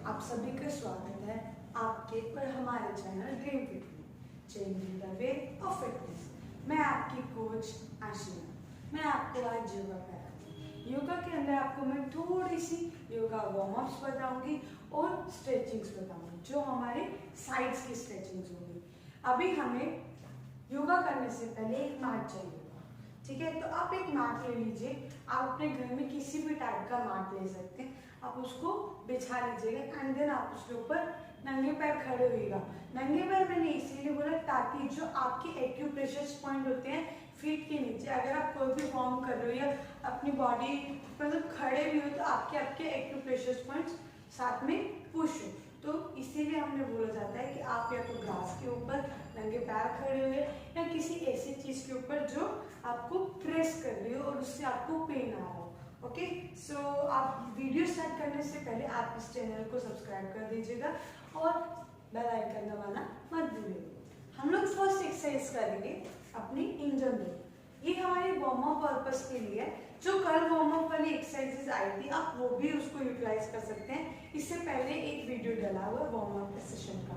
आप सभी का स्वागत है आपके और हमारे चैनल ड्रीम फिट में, changing the way of fitness. मैं आपकी कोच आशिया। मैं आपको आज योगा कराऊंगी। योगा के अंदर आपको मैं थोड़ी सी योगा वार्म अप्स बताऊंगी और स्ट्रेचिंग्स बताऊंगी, जो हमारे साइड्स की स्ट्रेचिंग्स होंगी। अभी हमें योगा करने से पहले एक मैट चाहिए, ठीक है? तो आप एक मैट ले लीजिए। आप अपने घर में किसी भी टाइप का मैट ले सकते हैं। आप उसको बिछा लीजिएगा एंड देन आप उसके ऊपर नंगे पैर खड़े होइएगा। नंगे पैर मैंने इसीलिए बोला ताकि जो आपके एक्यूप्रेशर पॉइंट होते हैं फीट के नीचे, अगर आप कोई भी फॉर्म कर रहे हो या अपनी बॉडी मतलब खड़े भी हो तो आपके एक्यूप्रेशर पॉइंट्स साथ में पुश हो। तो इसीलिए हमने बोला जाता है कि आप या तो ग्रास के ऊपर नंगे पैर खड़े हुए या किसी ऐसी चीज के ऊपर जो आपको प्रेस कर रही हो और उससे आपको पेन आ रहा हो। ओके, सो आप वीडियो स्टार्ट करने से पहले आप इस चैनल को सब्सक्राइब कर दीजिएगा और बेल आइकन दबाना मत भूलिएगा। हम लोग फर्स्ट एक्सरसाइज करेंगे अपनी इंजन में। ये हमारे वार्म अप पर्पस के लिए है। जो कल वार्म अप वाली एक्सरसाइजेस आई थी आप वो भी उसको यूटिलाइज कर सकते हैं। इससे पहले एक वीडियो डला हुआ वार्म अप सेशन का,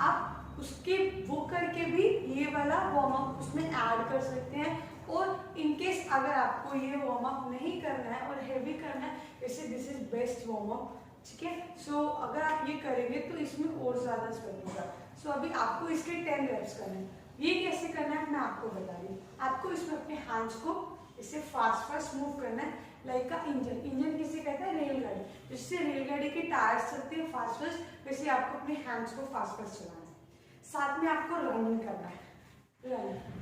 आप उसके वो करके भी ये वाला वार्म अप उसमें ऐड कर सकते हैं। और इनकेस अगर आपको ये वार्म अप नहीं करना है और हैवी करना है, वैसे this is best warm up, ठीक है? सो अगर आप ये करेंगे तो इसमें और ज्यादा स्वेट होगा। सो अभी आपको इसके 10 रेप्स करने हैं। ये कैसे करना है मैं आपको बता रही हूँ। आपको इसमें अपने हैंड्स को इसे फास्ट मूव करना है, लाइक का इंजन। इंजन किसे कहते हैं? रेलगाड़ी। जिससे रेलगाड़ी के टायर्स चलते हैं फास्ट, वैसे आपको अपने हैंड्स को फास्ट चलाना है। साथ में आपको रनिंग करना है। रनिंग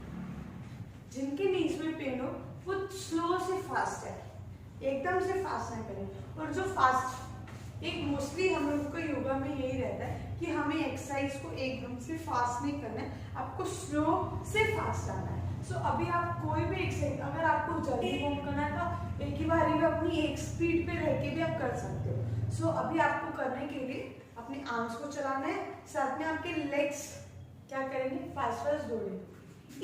जिनके नीज में पेन हो वो स्लो से फास्ट है, एकदम से फास्ट नहीं करें। और जो फास्ट, एक मोस्टली हम लोग को योगा में यही रहता है कि हमें एक्सरसाइज को एकदम से फास्ट नहीं करना है, आपको स्लो से फास्ट आना है। सो अभी आप कोई भी एक्सरसाइज अगर आपको जल्दी मूव करना है तो एक ही बारी में अपनी एक स्पीड पे रह के भी आप कर सकते हो। सो अभी आपको करने के लिए अपने आर्म्स को चलाना है, साथ में आपके लेग्स क्या करेंगे? फास्ट दौड़ेंगे।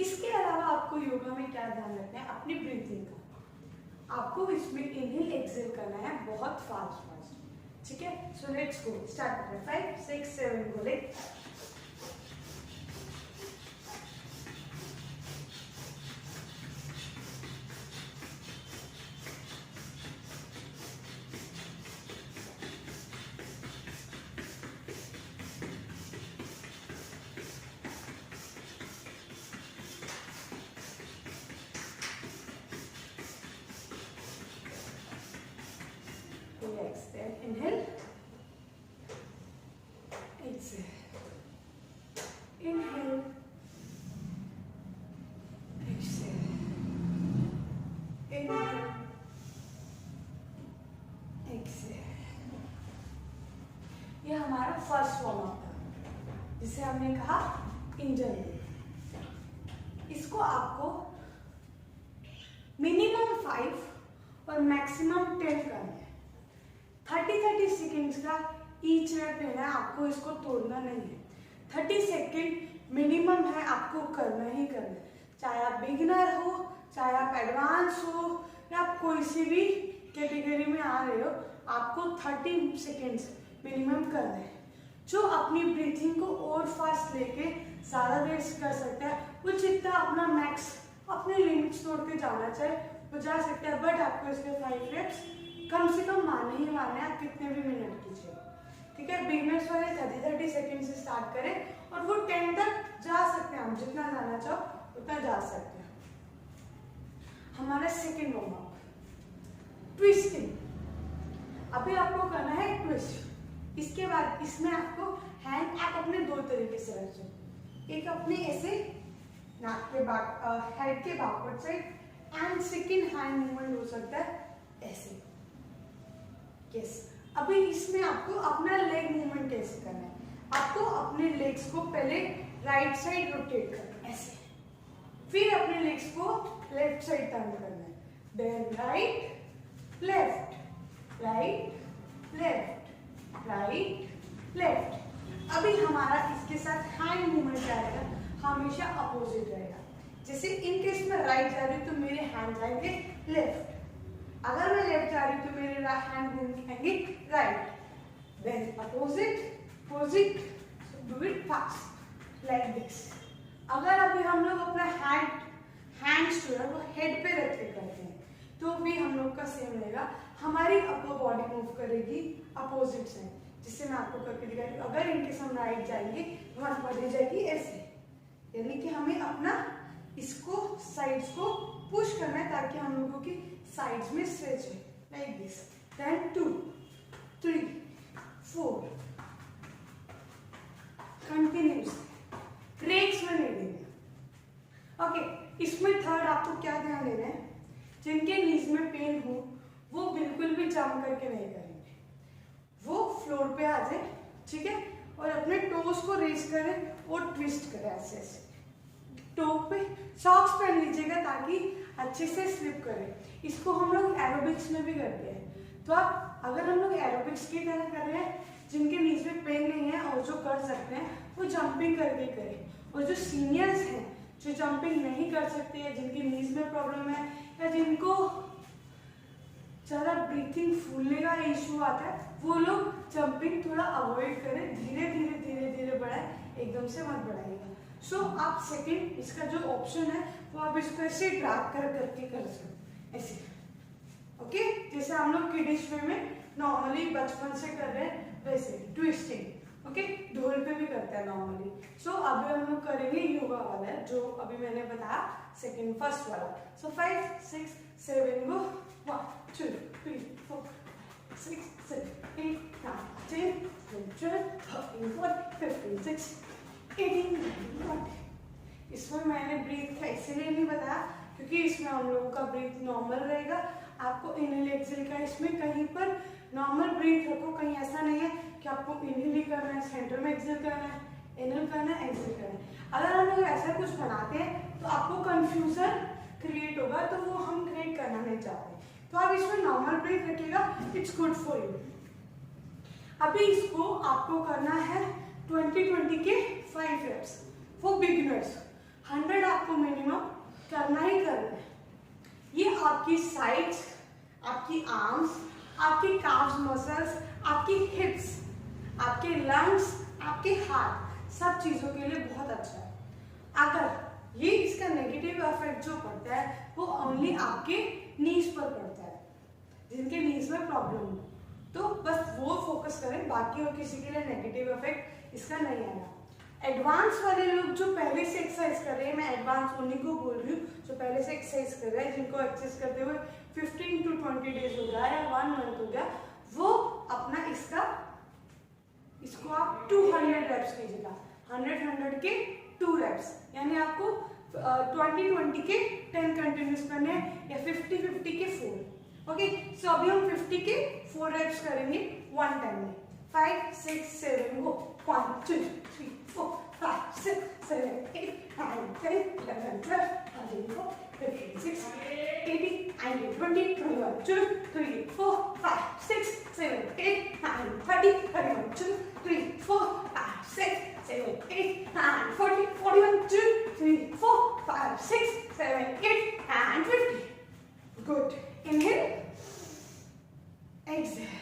इसके अलावा आपको योगा में क्या ध्यान रखना है? अपनी ब्रीथिंग का। आपको इसमें इनहेल एक्सहेल करना है बहुत फास्ट, ठीक है? सो लेट्स गो, स्टार्ट करते हैं। 5 6 7 बोले। Exhale, inhale, exhale, inhale, exhale, inhale, exhale। ये हमारा फर्स्ट वार्म अप था, जिसे हमने कहा इंजन। इसको आपको मिनिमम 5 और मैक्सिमम 10 करना है। 30 सेकेंड्स का ईच रेप लेना है, आपको इसको तोड़ना नहीं है। 30 सेकेंड मिनिमम है, आपको करना ही करना है। चाहे आप बिगिनर हो, चाहे आप एडवांस हो या आप कोई सी भी कैटेगरी में आ रहे हो, आपको 30 सेकेंड्स मिनिमम करना है। जो अपनी ब्रीथिंग को और फास्ट लेके ज़्यादा देर कर सकता है, वो जितना अपना मैक्स अपने लिमिट्स तोड़ के जाना चाहे वो जा सकता है। बट आपको इसके 5 रेप्स कम से कम मारने ही मारने, आप कितने भी मिनट कीजिए, ठीक है? बिगनर्स वाले 30 सेकेंड से स्टार्ट करें और वो 10 तक जा सकते हैं। हम जितना जाना चाहो उतना जा सकते हैं। हमारा सेकेंड वार्म अप, ट्विस्टिंग। अभी आपको करना है ट्विस्ट। इसके बाद इसमें आपको हैंड आप अपने 2 तरीके से रखिए। एक अपने ऐसे नाक के हेड के backward side and second hand movement हो सकता है ऐसे। यस, अभी इसमें आपको अपना लेग मूवमेंट कैसे करना है? आपको अपने लेग्स को पहले राइट साइड रोटेट करना है ऐसे, फिर अपने लेग्स को लेफ्ट साइड टर्न करना है। Then right left, right left, right left. अभी हमारा इसके साथ हैंड मूवमेंट क्या रहेगा? हमेशा अपोजिट रहेगा। जैसे इन केस में राइट जा रही हूँ तो मेरे हैंड जाएंगे लेफ्ट, अगर मैं लेफ्ट जा रही हूँ तो मेरे हैंड घूमेंगे right. then opposite, so do it fast like this. अगर अभी हम लोग अपना हैंड्स जो है वो हेड पे रख के करते हैं तो भी हम लोग का सेम रहेगा, हमारी अपर बॉडी मूव करेगी अपोजिट साइड, जिससे मैं आपको करके दिखा रही हूँ। अगर इनकेस हम राइट जाएंगे तो हमारी बॉडी जाएगी ऐसे, यानी कि हमें अपना इसको साइड्स को पुश करना है ताकि हम लोगों की साइड्स में स्ट्रेच है, like this. Then 2 3 4 continuous, breaks में नहीं देना। ओके, इसमें थर्ड आपको क्या ध्यान देना है, जिनके नीज में पेन हो वो बिल्कुल भी जंप करके नहीं करेंगे, वो फ्लोर पे आ जाए, ठीक है, और अपने टोस को रेज करें और ट्विस्ट करें ऐसे ऐसे। टो पे सॉक्स पहन लीजिएगा ताकि अच्छे से स्लिप करे। इसको हम लोग एरोबिक्स में भी करते हैं, तो आप अगर हम लोग एरोबिक्स की तरह कर रहे हैं, जिनके नीज में पेन नहीं है और जो कर सकते हैं वो जंपिंग करके करें, और जो सीनियर्स हैं जो जंपिंग नहीं कर सकते हैं, जिनकी नीज में प्रॉब्लम है या जिनको ज़्यादा ब्रीथिंग फूलने का इशू आता है, वो लोग जंपिंग थोड़ा अवॉइड करें, धीरे धीरे धीरे धीरे बढ़ाएं, एकदम से मत बढ़ाइएगा। सो आप सेकंड इसका जो ऑप्शन है वो आप इसको ऐसे ड्रैग करके कर सकते ऐसे। ओके, जैसे हम लोग किडिश वे में नॉर्मली बचपन से कर रहे हैं वैसे ट्विस्टिंग। ओके, ढोल पे भी करते हैं नॉर्मली। सो अभी हम लोग करेंगे योगा वाला जो अभी मैंने बताया सेकंड फर्स्ट वाला। सो 5 6 7 गो, 1 2 3 4 6 7 8 9 10 11 12 13 14 15 16 18 19 20। इसमें मैंने ब्रीथ का इसीलिए नहीं बताया क्योंकि इसमें हम लोगों का ब्रीथ नॉर्मल रहेगा। आपको इनहेल एक्सहेल का इसमें कहीं पर नॉर्मल ब्रीथ रखो, कहीं ऐसा नहीं है कि आपको इनहेल ही करना है, सेंटर में एक्सहेल करना है, इनहेल करना है, एक्सहेल करना है। अगर हम लोग ऐसा कुछ बनाते हैं तो आपको कंफ्यूजन क्रिएट होगा, तो वो हम क्रिएट करना नहीं चाहते। तो आप इसमें नॉर्मल ब्रीथ रखिएगा, इट्स गुड फॉर यू। अभी इसको आपको करना है 20-20 के 5 reps फॉर बिगिनर्स। 100 आपको मिनिमम करना ही करना है। ये आपकी साइड्स, आपकी आर्म्स, आपकी काफ्स मसल्स, आपकी हिप्स, आपके लंग्स, आपके हार्ट, सब चीजों के लिए बहुत अच्छा है। अगर ये इसका नेगेटिव इफेक्ट जो पड़ता है वो ओनली आपके नीज पर पड़ता है, जिनके नीज में प्रॉब्लम हो, तो बस वो फोकस करें, बाकी और किसी के लिए नेगेटिव इफेक्ट इसका नहीं आएगा। एडवांस वाले लोग जो पहले से एक्सरसाइज कर रहे हैं, मैं एडवांस उन्हीं को बोल रही हूँ जो पहले से एक्सरसाइज कर रहे हैं, जिनको एक्सरसाइज करते हुए 15 to 20 डेज हो गया या 1 मंथ हो गया, वो अपना इसको आप 200 रेप्स कीजिएगा। 100 के 2 रेप्स, यानी आपको 20-20 के 10 कंटिन्यूस करने हैं या 50-50 के 4। ओके, सो अभी हम 50 के 4 रेप्स करेंगे 1 टाइम में। 5 6 7 गो, 1 2 3 4 5 6 7 8 9 10 11 12 13 14 15 16 18 19 20 21 22 23 4 5 6 7 8 9 30 31 2 3 4 5 6 7 8 9 40 41 2 3 4 5 6 7 8 9 50. Good. Inhale, exhale,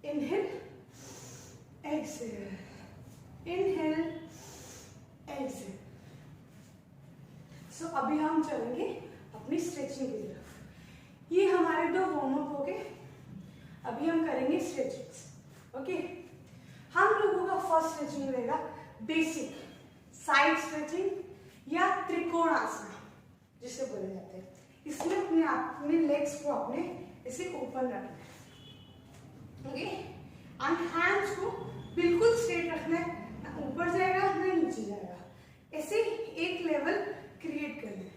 inhale, exhale, inhale, exhale. So अभी हम चलेंगे अपनी स्ट्रेचिंग की तरफ। ये हमारे 2 वार्म अप हो गए, अभी हम करेंगे स्ट्रेचिंग। ओके, हम लोगों का फर्स्ट स्ट्रेचिंग रहेगा बेसिक साइड स्ट्रेचिंग या त्रिकोणासन जिसे बोले जाते हैं। इसमें अपने लेग्स को अपने ऐसे ओपन रखना है। ओके, एंड हैंड्स को बिल्कुल स्ट्रेट रखना है, ना ऊपर जाएगा ना नीचे जाएगा, ऐसे एक लेवल क्रिएट करना है।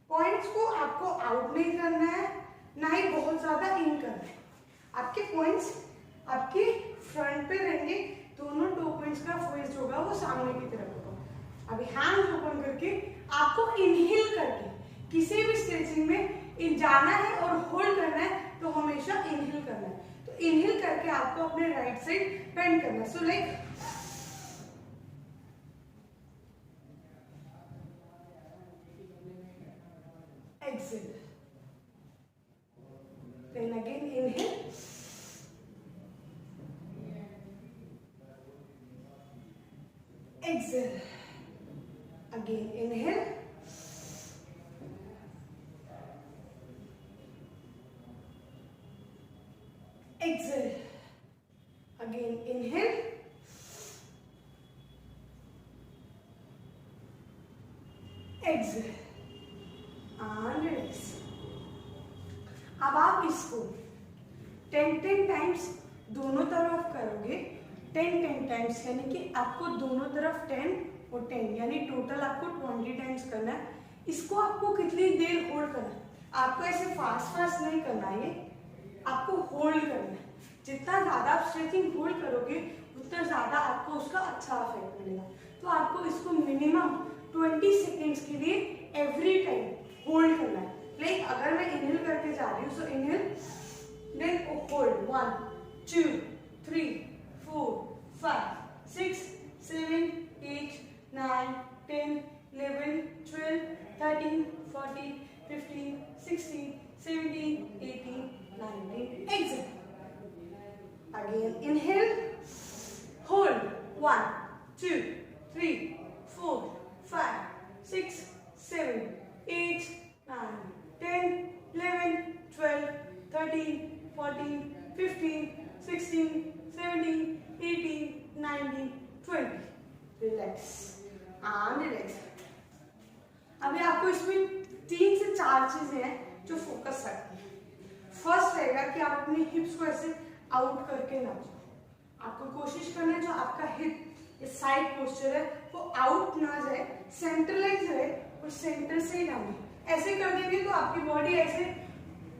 पॉइंट्स को आपको आउट नहीं करना है, ना ही बहुत ज्यादा इन करना है। आपके पॉइंट्स आपके फ्रंट पे रहेंगे, दोनों टो पॉइंट्स का फेस होगा वो सामने की तरफ होगा। अभी हैंड्स ओपन करके आपको इनहेल करके किसी भी स्ट्रेचिंग में इन जाना है और होल्ड करना है, तो हमेशा इनहेल करना है। तो इनहेल करके आपको अपने राइट साइड बेंड करना है। So like exhale, then again inhale, exhale. Again inhale, exhale. Again inhale, exhale and release. अब आप इसको 10 टाइम्स दोनों तरफ करोगे, 10 टाइम्स, यानी कि आपको दोनों तरफ 10 और 10 यानी टोटल आपको 20 टाइम्स करना है। इसको आपको कितनी देर होल्ड करना है? आपको ऐसे फास्ट नहीं करना है, ये आपको होल्ड करना है। जितना ज्यादा आप स्ट्रेचिंग होल्ड करोगे उतना ज्यादा आपको उसका अच्छा इफेक्ट मिलेगा। तो आपको इसको मिनिमम 20 सेकेंड्स के लिए एवरी टाइम होल्ड करना है। लाइक अगर मैं इनहेल करके जा रही हूँ, सो inhale then hold 1 2 3 4 5 6 7 8 9 10 11 12 13 14 15 16 17 18 19 exhale. Again inhale, hold 1 2 3 4 5 6 7 8 9 10 11 12 13 14 15 16 17 18 19 20. Relax and relax. अभी आपको इसमें 3 से 4 चीजें हैं जो फोकस रखनी है। फर्स्ट रहेगा कि आप अपनी हिप्स को ऐसे आउट करके ना जाओ। आपको कोशिश करना है जो आपका हिप साइड पोस्चर है वो आउट ना जाए, सेंट्रलाइज रहे और सेंटर से ही डाउन। ऐसे कर देंगे तो आपकी बॉडी ऐसे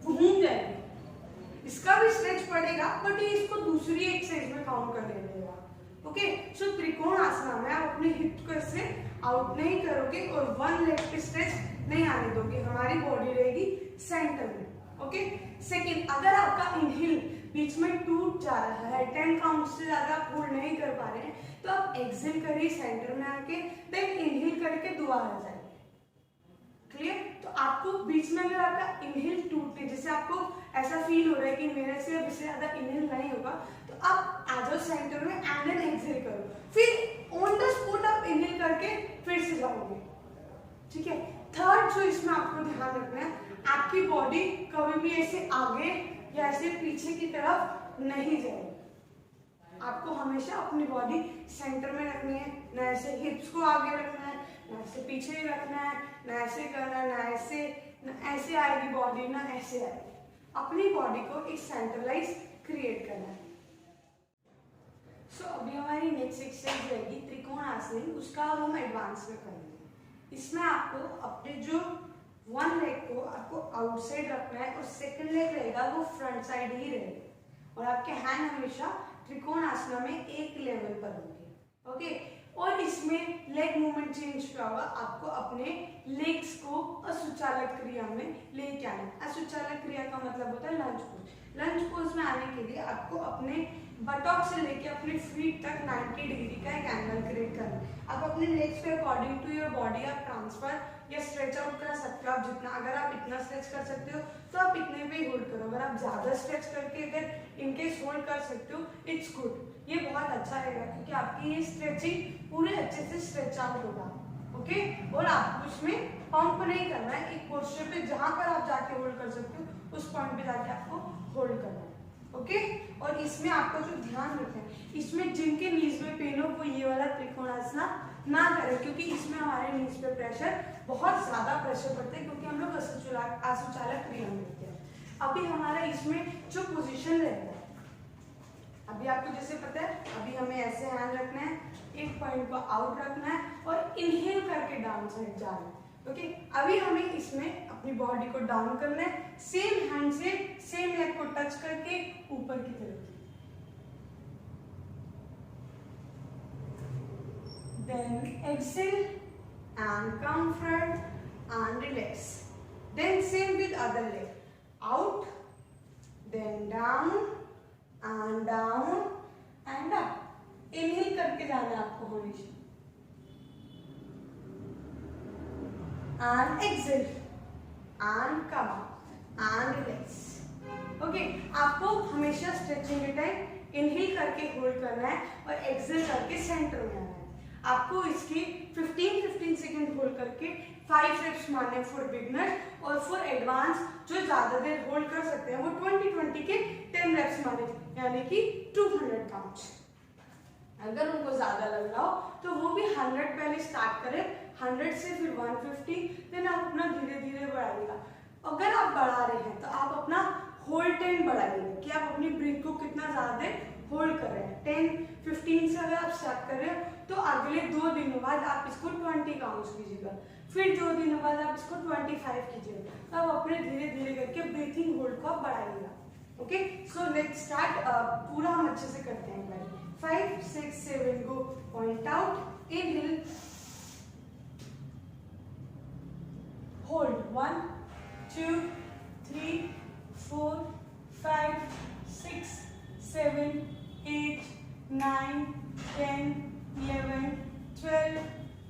घूम जाएगी, इसका भी स्ट्रेच पड़ेगा, बट ये इसको दूसरी एक्सरसाइज में काउंट कर देगा। ओके, सो त्रिकोण आसना में आप अपने हिप को ऐसे आउट नहीं करोगे और वन लेग पे स्ट्रेच नहीं आने दोगे, हमारी बॉडी रहेगी सेंटर में। ओके, सेकंड, अगर आपका इनहेल बीच में टूट जा रहा है, 10 काउंट से ज्यादा आप होल्ड नहीं कर पा रहे हैं, तो आप एक्सेल करिए सेंटर में आके, देन इनहेल करके दोबारा जाइए। क्लियर? तो आपको बीच में अगर आपका इनहेल टूटने जैसे आपको ऐसा फील हो रहा है कि मेरे से अब इससे ज्यादा इनहेल नहीं होगा, तो आप आ जाओ सेंटर में एंड देन एक्सेल करो, फिर ऑन द स्पॉट आप इनहेल करके फिर से जाओगे। ठीक है? थर्ड जो इसमें आपको ध्यान रखना है, आपकी बॉडी कभी भी ऐसे आगे या ऐसे पीछे की तरफ नहीं जाएगी। आपको हमेशा अपनी बॉडी सेंटर में रखनी है, ना ऐसे हिप्स को आगे रखना है, ना ऐसे पीछे रखना है, ना ऐसे करना है, ना ऐसे आएगी बॉडी, ना ऐसे आएगी। अपनी बॉडी को एक सेंट्रलाइज क्रिएट करना है। सो अभी हमारी नेक्स्ट एक्सरसाइज रहेगी त्रिकोण आसन, उसका अब हम एडवांस में करेंगे। इसमें आपको अपने जो वन लेग को आपको आउटसाइड रखना है और सेकंड लेग रहेगा वो फ्रंट साइड ही रहेगा, और आपके हैंड हमेशा त्रिकोण आसना में एक लेवल पर होंगे। ओके, और इसमें लेग मूवमेंट चेंज क्या होगा, आपको अपने लेग्स को असुचालक क्रिया में लेके आना। असुचालक क्रिया का मतलब होता है लंज पोज। लंज पोज में आने के लिए आपको अपने बटॉक से लेके अपने फीट तक 90 डिग्री का एक एंगल क्रिएट करना है। आप अपने लेग्स पे अकॉर्डिंग टू योर बॉडी आप ट्रांसफर या स्ट्रेच आउट कर सकते हो। आप जितना, अगर आप इतना स्ट्रेच कर सकते हो तो आप इतने पे ही होल्ड करो। अगर आप ज्यादा स्ट्रेच करके अगर इनकेस होल्ड कर सकते हो, इट्स गुड, ये बहुत अच्छा रहेगा, क्योंकि आपकी ये स्ट्रेचिंग पूरे अच्छे से स्ट्रेच आउट होगा। ओके, और आपको इसमें पंप नहीं करना है, एक पोस्चर पे जहां पर आप जाके होल्ड कर सकते हो उस पॉइंट पे जाके आपको होल्ड करना है। ओके, और इसमें आपको जो ध्यान रखना है, इसमें जिनके नीज में पेन हो वो ये वाला त्रिकोणासना ना करें, क्योंकि इसमें हमारे नीज पे प्रेशर, बहुत ज्यादा प्रेशर पड़ता है, क्योंकि हम लोग असुचालक क्रिया में होते हैं। अभी हमारा इसमें जो पोजीशन रहता है, अभी आपको जैसे पता है, अभी हमें ऐसे हैंड रखना है, एक पॉइंट को आउट रखना है और इनहेल करके डाउन साइड जाना है। ओके, अभी हमें इसमें अपनी बॉडी को डाउन करना है, सेम हैंड से सेम लेग को टच करके ऊपर की तरफ, then exhale and come front and relax, then same with other leg, out then down and up, inhale करके जाना है आपको हमेशा, and exhale and come and relax। Okay, आपको हमेशा स्ट्रेचिंग के टाइम इनहेल करके होल्ड करना है और एक्सहेल करके सेंटर में आना है। आपको इसकी 15 सेकेंड होल्ड करके 5 रेप्स मारने फॉर बिगनर्स, और फॉर एडवांस जो ज्यादा देर होल्ड कर सकते हैं वो 20 के 10 रेप्स मारने, यानी कि 200 काउंट्स। अगर उनको ज्यादा लग रहा हो तो वो भी 100 पहले स्टार्ट करें, 100 से फिर 150, देन आप अपना धीरे धीरे बढ़ाइएगा। अगर आप बढ़ा रहे हैं तो आप अपना होल्ड टाइम बढ़ाइएगा कि आप अपनी ब्रीथ को कितना ज्यादा देर होल्ड कर रहे हैं। 10-15 से अगर आप स्टार्ट कर रहे हो तो अगले 2 दिनों बाद आप इसको 20 काउंट्स कीजिएगा, फिर 2 दिनों बाद आप इसको 25 कीजिएगा। तो आप अपने धीरे धीरे करके ब्रीथिंग होल्ड को आप बढ़ाइएगा। Okay, so let's start. पूरा हम अच्छे से करते हैं। 5, 6, 7 go. Point out, inhale, hold 1, 2, 3, 4, 5, 6, 7, 8, 9, 10, 11, 12,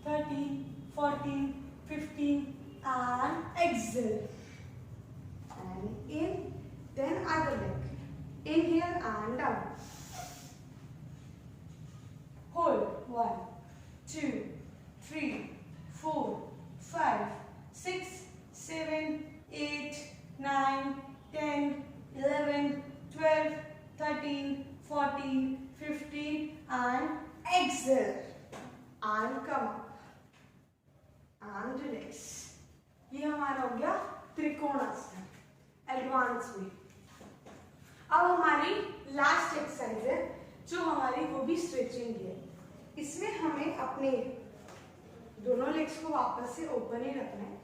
13, 14, 15, and exhale. And in, then other leg. Inhale and down. Hold 1, 2, 3, 4, 5, 6, 7, 8, 9, 10, 11, 12, 13, 14, 15, and exhale. And come up and relax. ये हमारा हो गया त्रिकोणासन एडवांस में। अब हमारी लास्ट एक्सरसाइज है जो हमारी वो भी स्ट्रेचिंग है। इसमें हमें अपने दोनों लेग्स को वापस से ओपन ही रखना है,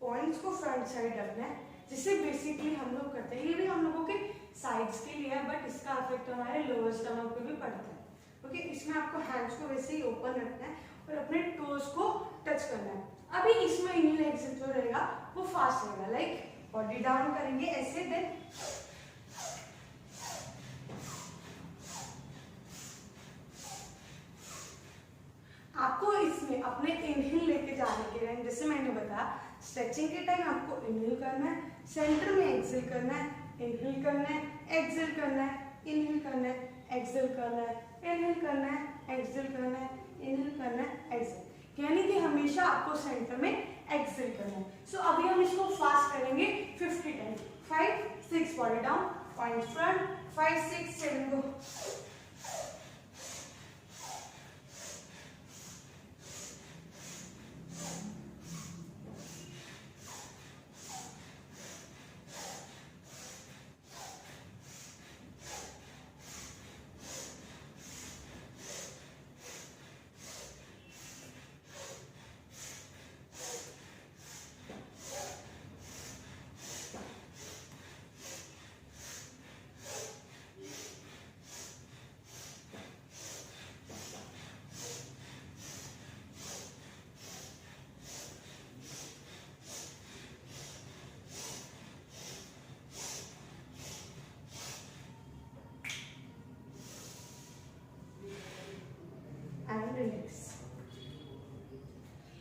पॉइंट्स को फ्रंट साइड रखना है, जिसे बेसिकली हम लोग करते हैं। ये भी हम लोगों के साइड्स के लिए है, बट इसका इफेक्ट हमारे लोअर स्टमक पे भी पड़ता है। ओके, इसमें आपको हैंड्स को वैसे ही ओपन रखना है और अपने टोज को टच करना है। अभी इसमें इनहेल एक्सहेल जो रहेगा वो फास्ट रहेगा, लाइक बॉडी डाउन करेंगे ऐसे, देन आपको इसमें अपने इनहेल लेके जाने के लिए, जैसे मैंने बताया स्ट्रेचिंग के टाइम आपको इनहेल करना है, सेंटर में एक्सहेल करना है, इनहेल करना है, एक्सहेल करना है, इनहेल करना है, एक्सहेल करना है, इनहेल करना है, एक्सहेल करना है, इनहेल करना है, एक्सहेल, यानी कि हमेशा आपको सेंटर में एक्सहेल करना है। सो अभी हम इसको फास्ट करेंगे 50 time. 5, 6 body down, point front, 5, 6, 7 गो।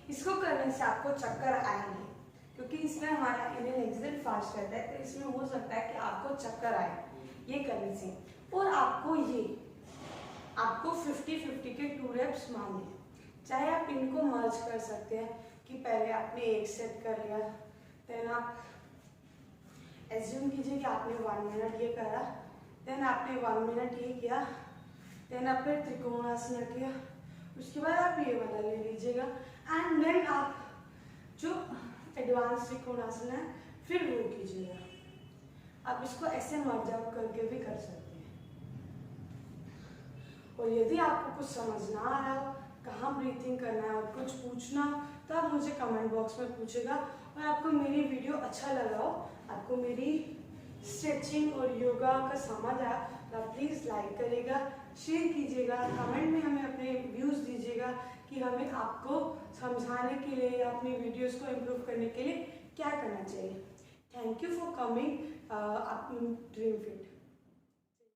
इसको करने से आपको चक्कर आएंगे, क्योंकि इसमें हमारा इनहेल एक्सहेल फास्ट रहता है, तो इसमें हो सकता है कि आपको चक्कर आए ये करने से। और आपको 50-50 के 2 रेप्स मारने, चाहे आप इनको मर्ज कर सकते हैं कि पहले आपने एक सेट कर लिया, देन आप एज्यूम कीजिए कि आपने 1 मिनट ये करा, देन आपने 1 मिनट ये किया, देन आपने त्रिकोणासन किया, उसके बाद आप ये वाला ले लीजिएगा, एंड देन आप जो एडवांस त्रिकोणासन है फिर वो कीजिएगा। आप इसको ऐसे मर्ज आउट करके भी कर सकते हैं। और यदि आपको कुछ समझ ना आ रहा हो, कहाँ ब्रीथिंग करना है और कुछ पूछना हो, तो आप मुझे कमेंट बॉक्स में पूछेगा। और आपको मेरी वीडियो अच्छा लगा हो, आपको मेरी स्ट्रेचिंग और योगा का समझ आया, तो आप प्लीज़ लाइक करिएगा, शेयर कीजिएगा, कमेंट में हमें अपने व्यूज़ दीजिएगा कि हमें आपको समझाने के लिए या अपनी वीडियोस को इम्प्रूव करने के लिए क्या करना चाहिए। Thank you for coming dream fit.